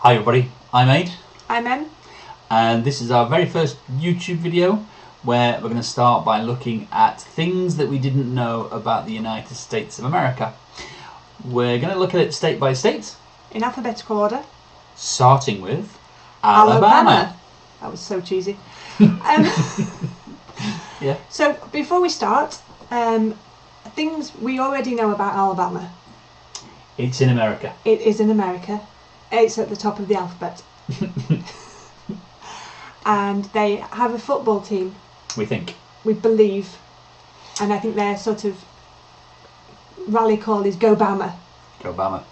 Hi everybody, I'm Ade. I'm Em. And this is our very first YouTube video where we're going to start by looking at things that we didn't know about the United States of America. We're going to look at it state by state. In alphabetical order. Starting with Alabama. That was so cheesy. Yeah. So before we start, things we already know about Alabama. It's in America. It is in America. It's at the top of the alphabet. And they have a football team. We think. We believe. And I think their sort of rally call is Go Bama. Go Bama.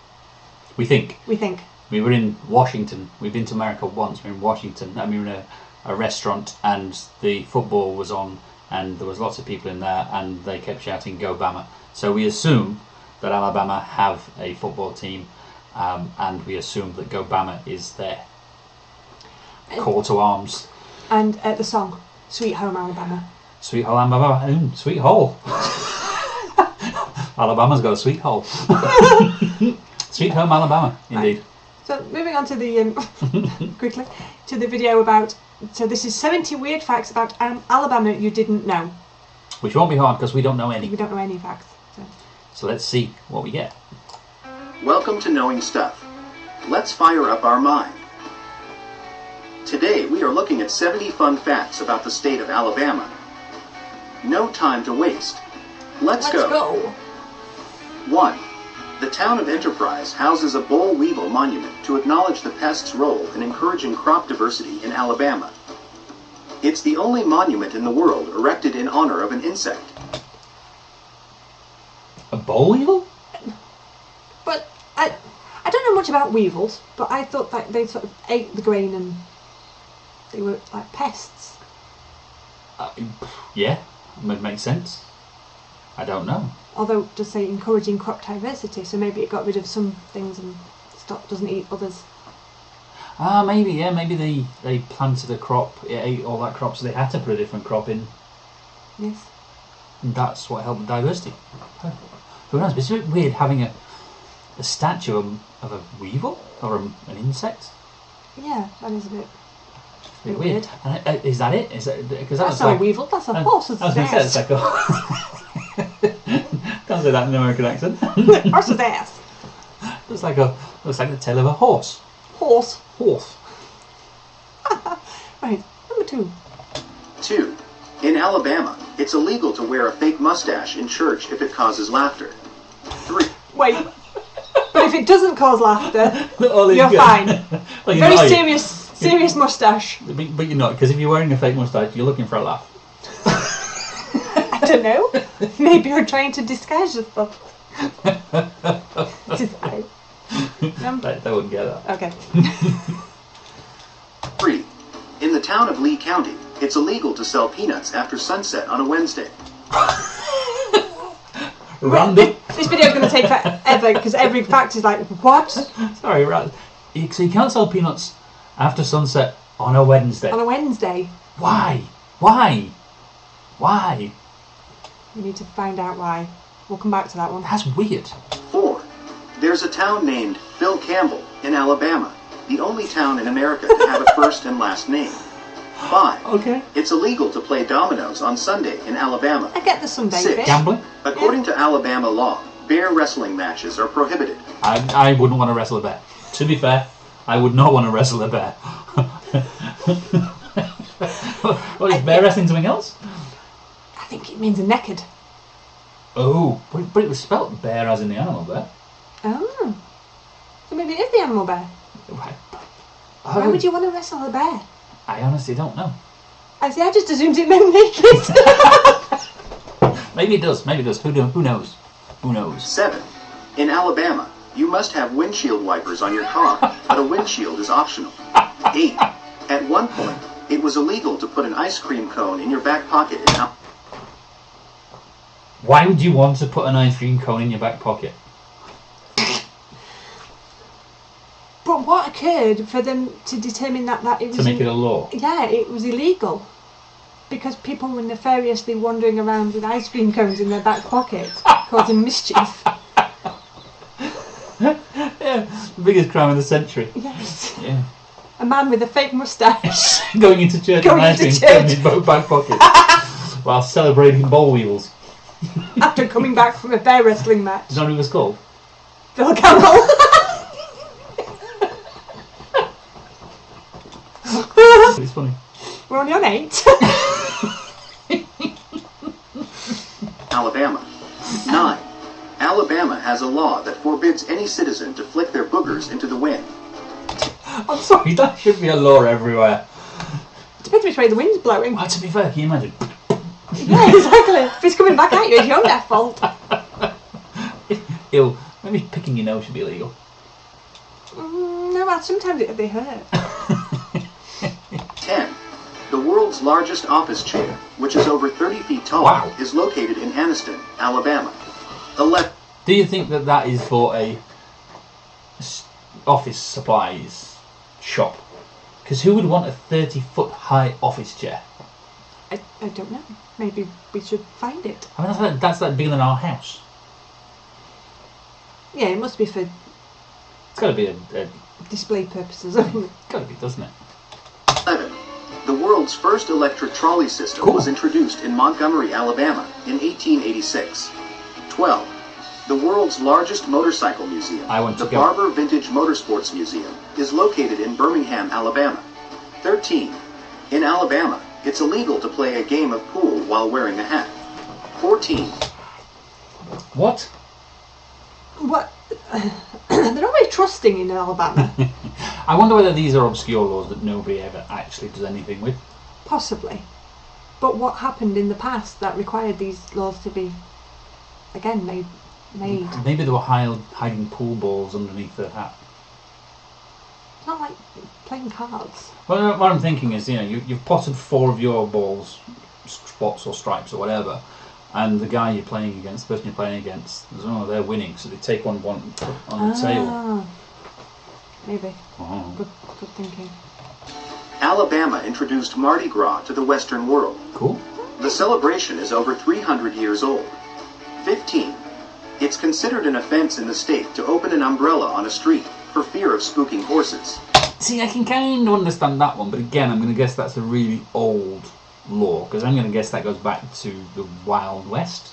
We think. We think. We were in Washington. We've been to America once. We were in Washington. And we were in a restaurant and the football was on and there was lots of people in there and they kept shouting Go Bama. So we assume that Alabama have a football team and we assume that Go Bama is their call to arms. And the song, Sweet Home Alabama. Sweet Hole Alabama. Sweet hole. Alabama's got a sweet hole. Sweet Home Alabama, indeed. Right. So moving on to the quickly to the video about. So this is 70 weird facts about Alabama you didn't know. Which won't be hard because we don't know any. We don't know any facts. So let's see what we get. Welcome to Knowing Stuff. Let's fire up our mind. Today we are looking at 70 fun facts about the state of Alabama. No time to waste. Let's go. 1. The town of Enterprise houses a boll weevil monument to acknowledge the pest's role in encouraging crop diversity in Alabama. It's the only monument in the world erected in honor of an insect. A boll weevil? But I don't know much about weevils, but I thought that they sort of ate the grain and they were like pests. Yeah, would make sense. I don't know. Although, just say encouraging crop diversity, so maybe it got rid of some things and doesn't eat others. Maybe, yeah, maybe they planted a crop, it ate all that crop, so they had to put a different crop in. Yes. And that's what helped the diversity. Who knows? But it's a bit weird having a statue of a weevil or an insect. Yeah, that is a bit Weird. And, is that it? Is that because that's not like, a weevil? That's a horse. I was going to say it's like a. Can't say that in an American accent. Horse's ass. Looks like the tail of a horse. Horse. Right. Number 2. 2. In Alabama, it's illegal to wear a fake mustache in church if it causes laughter. 3. Wait. But if it doesn't cause laughter, you're good. fine. Well, Very serious moustache. But you're not, because if you're wearing a fake moustache, you're looking for a laugh. I don't know. Maybe you're trying to disguise yourself. They wouldn't get that. Okay. 3. In the town of Lee County, it's illegal to sell peanuts after sunset on a Wednesday. Randy. This video is going to take forever because every fact is like, what? Sorry, so you can't sell peanuts after sunset on a Wednesday. On a Wednesday. Why? We need to find out why. We'll come back to that one. That's weird. 4. There's a town named Phil Campbell in Alabama, the only town in America to have a first and last name. 5. Okay. It's illegal to play dominoes on Sunday in Alabama. I get the Sunday 6. bit. Gambling? According to Alabama law, bear wrestling matches are prohibited. I wouldn't want to wrestle a bear. To be fair, I would not want to wrestle a bear. What, is bear wrestling something else? I think it means a naked. Oh, but it was spelt bear as in the animal bear. Oh. So maybe it is the animal bear. Why would you want to wrestle a bear? I honestly don't know. I just assumed it meant naked. Maybe it does. Who knows? 7. In Alabama, you must have windshield wipers on your car, but a windshield is optional. 8. At one point, it was illegal to put an ice cream cone in your back pocket in Alabama. Why would you want to put an ice cream cone in your back pocket? But what occurred for them to determine that it was... To make it a law? Yeah, it was illegal. Because people were nefariously wandering around with ice cream cones in their back pocket, causing mischief. Yeah, the biggest crime of the century. Yes. Yeah. A man with a fake moustache. Going into church at night and filling his back pocket while celebrating boll weevils. After coming back from a bear wrestling match. Do you know what he was called? Phil Campbell. It's funny. We're only on 8. Alabama. 9. Alabama has a law that forbids any citizen to flick their boogers into the wind. I'm sorry, that should be a law everywhere. Depends which way the wind's blowing. Well, to be fair, can you imagine? Yeah, exactly. If it's coming back at you, it's your own fault. Ew, maybe picking your nose should be illegal. No, well, sometimes they hurt. 10. The world's largest office chair, which is over 30 feet tall, Wow. is located in Anniston, Alabama. 11. Do you think that that is for a office supplies shop? Because who would want a 30-foot high office chair? I don't know. Maybe we should find it. I mean, that's like bigger than our house. Yeah, it must be for It's got to be a display purposes only. got to be, doesn't it? 11. The world's first electric trolley system was introduced in Montgomery, Alabama in 1886. 12. The world's largest motorcycle museum, the Barber Vintage Motorsports Museum, is located in Birmingham, Alabama. 13. In Alabama, it's illegal to play a game of pool while wearing a hat. 14. What? What? They're not very trusting in Alabama. I wonder whether these are obscure laws that nobody ever actually does anything with. Possibly. But what happened in the past that required these laws to be, again, made? Maybe they were hiding pool balls underneath their hat. It's not like playing cards. Well, what I'm thinking is, you've potted 4 of your balls, spots or stripes or whatever, and the guy you're playing against, the person you're playing against, they're winning, so they take one on the table. Maybe. Oh. Good thinking. Alabama introduced Mardi Gras to the Western world. Cool. The celebration is over 300 years old. 15. It's considered an offense in the state to open an umbrella on a street for fear of spooking horses. See, I can kind of understand that one, but again, I'm going to guess that's a really old law, because I'm going to guess that goes back to the Wild West,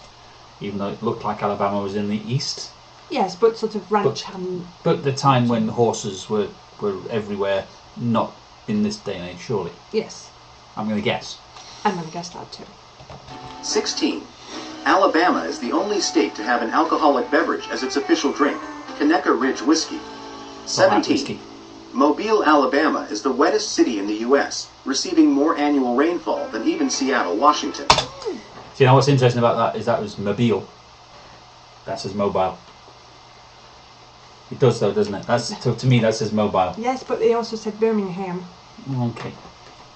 even though it looked like Alabama was in the east. Yes, but sort of ranch hand. But the time when horses were everywhere, not in this day and age, surely. Yes. I'm going to guess. I'm going to guess that too. 16. Alabama is the only state to have an alcoholic beverage as its official drink, Conecuh Ridge Whiskey. 17. Whiskey. Mobile, Alabama is the wettest city in the U.S., receiving more annual rainfall than even Seattle, Washington. See, now what's interesting about that is that was Mobile. That says mobile. It does though, doesn't it? To me that says mobile. Yes, but they also said Birmingham. Okay.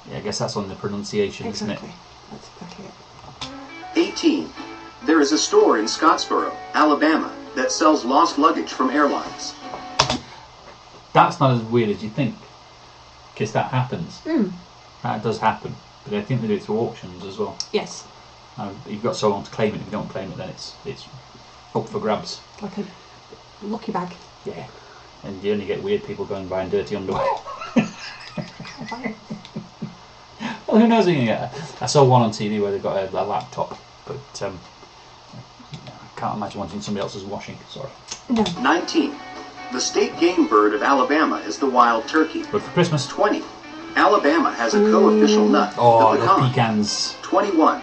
Yeah, I guess that's on the pronunciation, Exactly. isn't it? That's exactly it. 18. There is a store in Scottsboro, Alabama, that sells lost luggage from airlines. That's not as weird as you think, because that happens. Mm. That does happen, but I think they do it through auctions as well. Yes. You've got so long to claim it. If you don't claim it, then it's up for grabs. Like a lucky bag. Yeah, and you only get weird people going buying dirty underwear. Well, who knows what you can get? I saw one on TV where they got a laptop, but I can't imagine wanting somebody else's washing. Sorry. No. 19. The state game bird of Alabama is the wild turkey. But for Christmas. 20. Alabama has a co-official nut, Oh, the pecan. the pecans. 21.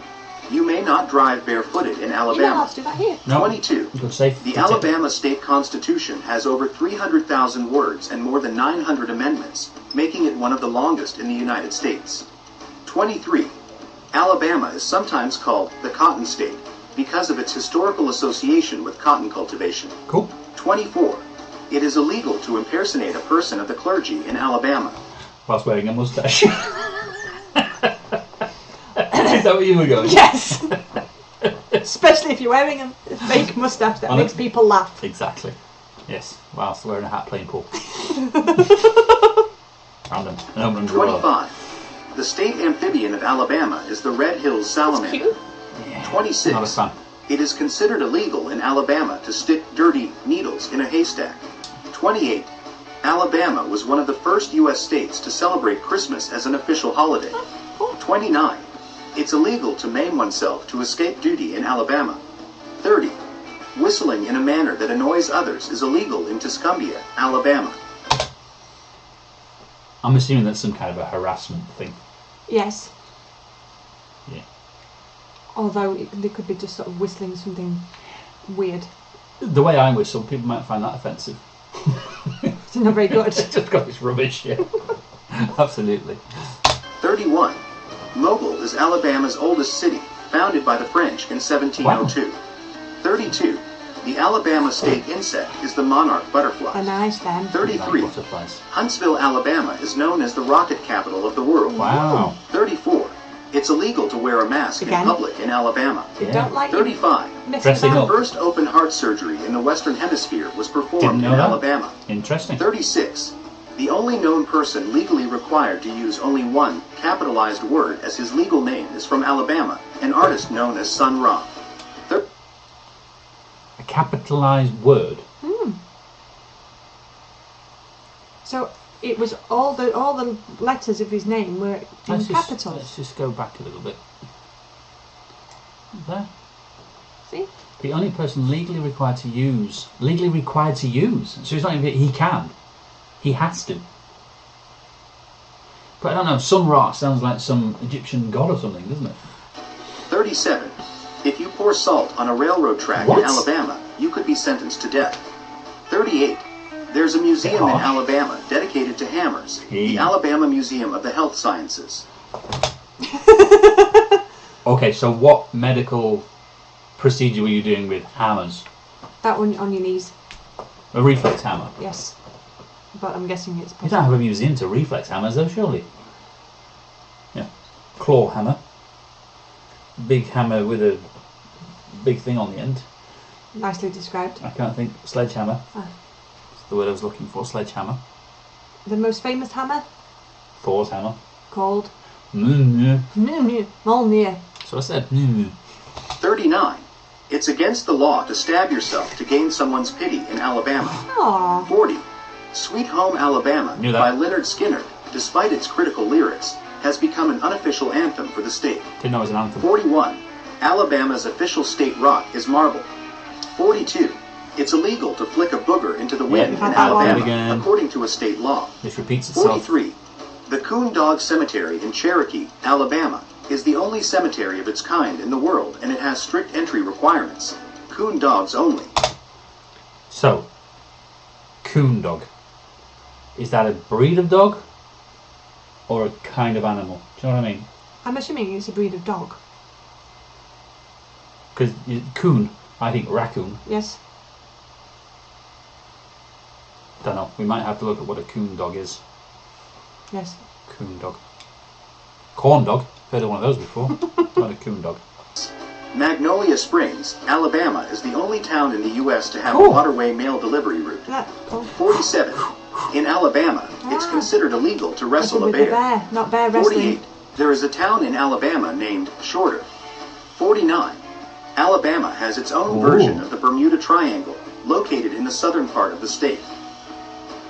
You may not drive barefooted in You're not Alabama. allowed to do that here. No. 22. Good safe. The Good tip. Alabama State Constitution has over 300,000 words and more than 900 amendments, making it one of the longest in the United States. 23. Alabama is sometimes called the Cotton State because of its historical association with cotton cultivation. Cool. 24. It is illegal to impersonate a person of the clergy in Alabama. Whilst wearing a moustache. Is that where you were going? Yes. Especially if you're wearing a fake moustache that makes people laugh. Exactly. Yes. Whilst wearing a hat playing pool. Random. An open umbrella. 25. The state amphibian of Alabama is the Red Hills salamander. Cute. Yeah. 26. Not a fan. It is considered illegal in Alabama to stick dirty needles in a haystack. 28. Alabama was one of the first U.S. states to celebrate Christmas as an official holiday. 29. It's illegal to maim oneself to escape duty in Alabama. 30. Whistling in a manner that annoys others is illegal in Tuscumbia, Alabama. I'm assuming that's some kind of a harassment thing. Yes. Yeah. Although they could be just sort of whistling something weird. The way I whistle, people might find that offensive. It's not very good. It's just got this rubbish, yeah. Absolutely. 31. Mobile is Alabama's oldest city, founded by the French in 1702. Wow. 32. The Alabama state insect is the monarch butterfly. A nice then. 33. Butterflies. Huntsville, Alabama is known as the rocket capital of the world. Wow. 34. It's illegal to wear a mask Again? in public in Alabama. They Yeah. don't like you 35. messing Dressing about. up. First open heart surgery in the Western Hemisphere was Didn't performed in know that. Alabama. Interesting. 36. The only known person legally required to use only one capitalized word as his legal name is from Alabama, an artist known as Sun Ra. A capitalised word. So it was all the letters of his name were in capitals. Let's just go back a little bit. There. See? The only person legally required to use. So it's not even he can. He has to. But I don't know, Sun Ra sounds like some Egyptian god or something, doesn't it? 37. If you pour salt on a railroad track What? in Alabama, you could be sentenced to death. 38. There's a museum in Gosh. Alabama dedicated to hammers, the Alabama Museum of the Health Sciences. Okay, so what medical procedure were you doing with hammers? That one on your knees. A reflex hammer? Yes. But I'm guessing it's You possible. don't have a museum to reflex hammers though, surely? Yeah. Claw hammer. Big hammer with a big thing on the end. Nicely described. I can't think. Sledgehammer. Ah. That's the word I was looking for. Sledgehammer. The most famous hammer Thor's hammer. called Mm-hmm. Mjolnir. So I said. Mm-hmm. 39. It's against the law to stab yourself to gain someone's pity in Alabama. Aww. 40. Sweet Home Alabama Knew that. by Leonard Skinner, despite its critical lyrics, has become an unofficial anthem for the state. Didn't know it was an anthem. 41. Alabama's official state rock is marble. 42. It's illegal to flick a booger into the wind Yeah. in How about Alabama, that again? according to a state law. This repeats itself. 43. The Coon Dog Cemetery in Cherokee, Alabama, is the only cemetery of its kind in the world, and it has strict entry requirements. Coon dogs only. So, coon dog. Is that a breed of dog? Or a kind of animal? Do you know what I mean? I'm assuming it's a breed of dog. Because coon, I think raccoon. Yes. Don't know. We might have to look at what a coon dog is. Yes. Coon dog. Corn dog. Heard of one of those before. Not a coon dog. Magnolia Springs, Alabama is the only town in the U.S. to have Cool. a waterway mail delivery route. That. Oh. 47. In Alabama, it's Ah. considered illegal to wrestle a With the bear. bear, not bear wrestling. 48. There is a town in Alabama named Shorter. 49. Alabama has its own Ooh. version of the Bermuda Triangle, located in the southern part of the state.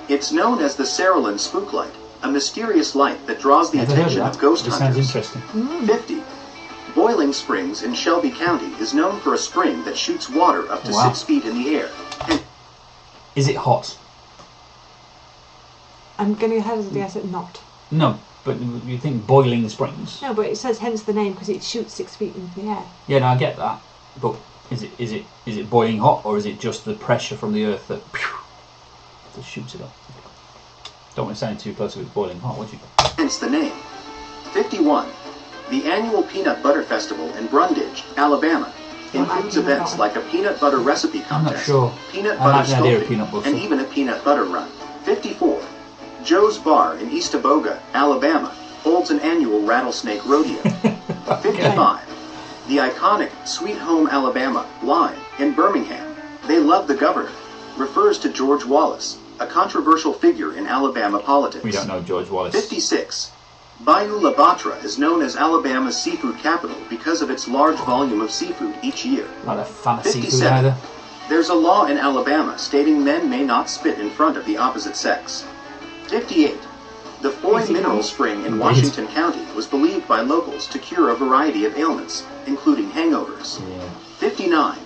It's known as the Saraland Spook Light, a mysterious light that draws the Never heard attention of of that. ghost This sounds hunters. interesting. 50. Boiling Springs in Shelby County is known for a spring that shoots water up to Wow. 6 feet in the air. And Is it hot? I'm going to hazard a guess at not. No, but you think boiling springs? No, but it says hence the name because it shoots 6 feet into the air. Yeah, no, I get that. But is it boiling hot, or is it just the pressure from the earth that shoots it up? Don't want to sound too close if it's boiling hot, would you? hence the name. 51. The annual Peanut Butter Festival in Brundage, Alabama, includes peanut events butter. like a peanut butter recipe I'm not contest, sure. peanut I like butter the idea of sculpting, peanut butter. and even a peanut butter run. 54. Joe's Bar in East Aboga, Alabama, holds an annual rattlesnake rodeo. 55. The iconic Sweet Home Alabama line in Birmingham, "They love the governor," refers to George Wallace, a controversial figure in Alabama politics. We don't know George Wallace. 56. Bayou La Batra is known as Alabama's seafood capital because of its large volume of seafood each year. Not a fan of seafood 57. either. There's a law in Alabama stating men may not spit in front of the opposite sex. 58. The Foy Mineral Spring in Washington County was believed by locals to cure a variety of ailments, including hangovers. 59.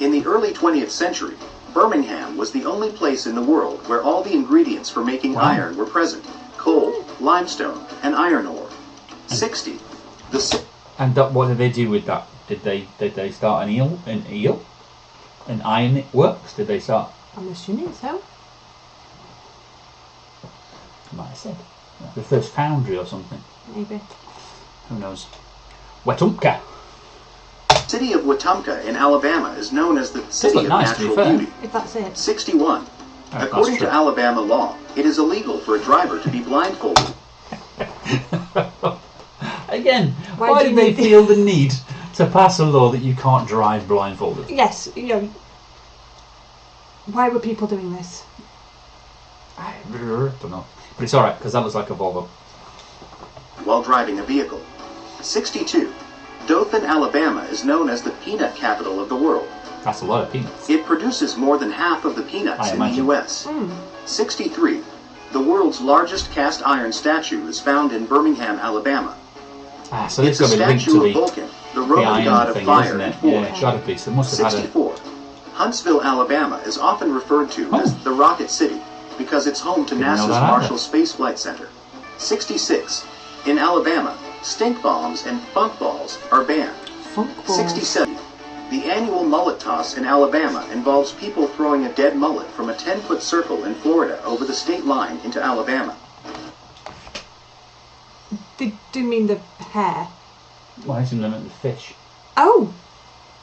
In the early 20th century, Birmingham was the only place in the world where all the ingredients for making iron were present: coal, limestone, and iron ore. 60. And what did they do with that? Did they start an eel? An iron works? Did they start? I'm assuming so. I might have said. The first foundry or something. Maybe. Who knows? Wetumpka. The city of Wetumpka in Alabama is known as the City of Natural Beauty. If that's it. 61. According to Alabama law, it is illegal for a driver to be blindfolded. Again, why did they feel the need to pass a law that you can't drive blindfolded? Yes, you know. Why were people doing this? I don't know. But it's alright, because that looks like a Volvo. While driving a vehicle. 62. Dothan, Alabama is known as the peanut capital of the world. That's a lot of peanuts. It produces more than half of the peanuts in the U.S. 63. The world's largest cast iron statue is found in Birmingham, Alabama. So this it's got to be linked to the Vulcan, the Roman god of fire and forge. Yeah, it's got to be. So it must have 64. Huntsville, Alabama is often referred to as the Rocket City because it's home to NASA's Marshall Space Flight Center. 66. In Alabama, stink bombs and funk balls are banned. 67. The annual mullet toss in Alabama involves people throwing a dead mullet from a 10-foot circle in Florida over the state line into Alabama. Do you mean the hair? Why isn't it the fish? Oh!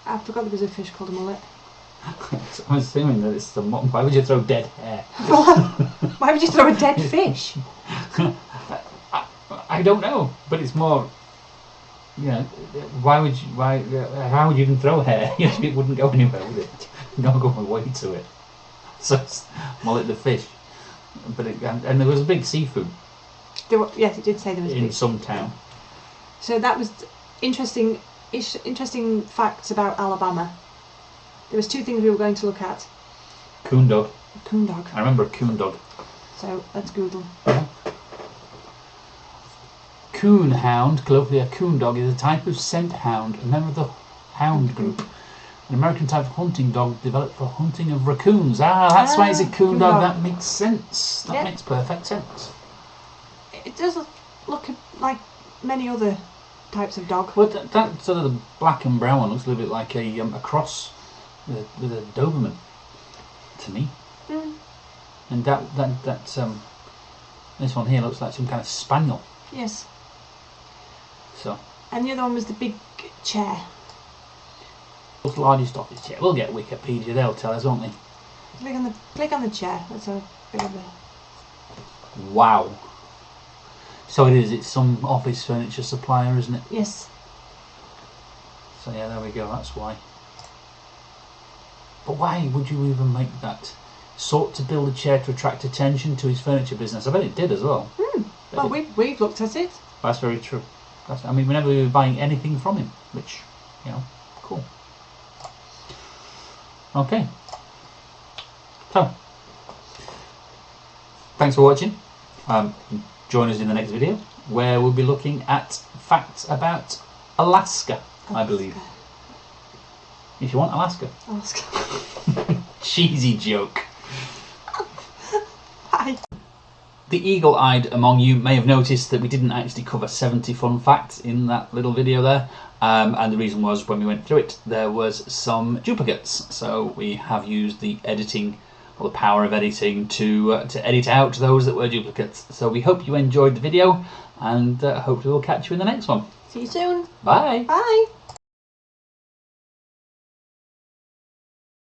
I forgot there was a fish called a mullet. I'm assuming that it's the mullet. Why would you throw dead hair? Why would you throw a dead fish? I don't know, but it's more. You know, how would you even throw hair? It wouldn't go anywhere, would it? You don't go away to it. So it's mullet the fish, but and there was a big seafood. Yes, it did say there was in some town. So that was interesting facts about Alabama. There was two things we were going to look at. Coon dog. Coon dog. I remember a coon dog. So let's Google. Yeah. Coon hound, colloquially a coon dog, is a type of scent hound, a member of the hound group. An American type of hunting dog developed for hunting of raccoons. That's why it's a coon dog. That makes sense. That makes perfect sense. It does look like many other types of dog. Well, that sort of the black and brown one looks a little bit like a cross with a Doberman to me. And this one here looks like some kind of spaniel. Yes. So. And the other one was the big chair. What's the largest office chair? We'll get Wikipedia. They'll tell us, won't they? Click on the chair. That's a bit of a. Wow. So it is. It's some office furniture supplier, isn't it? Yes. So yeah, there we go. That's why. But why would you even make that? Sought to build a chair to attract attention to his furniture business. I bet it did as well. Well, we've looked at it. That's very true. Whenever we were buying anything from him, which, cool. Okay. So, thanks for watching. Join us in the next video where we'll be looking at facts about Alaska. I believe. If you want Alaska. Cheesy joke. Bye. The eagle-eyed among you may have noticed that we didn't actually cover 70 fun facts in that little video there. And the reason was, when we went through it, there was some duplicates. So we have used the editing, or the power of editing, to edit out those that were duplicates. So we hope you enjoyed the video, and hopefully we'll catch you in the next one. See you soon. Bye. Bye.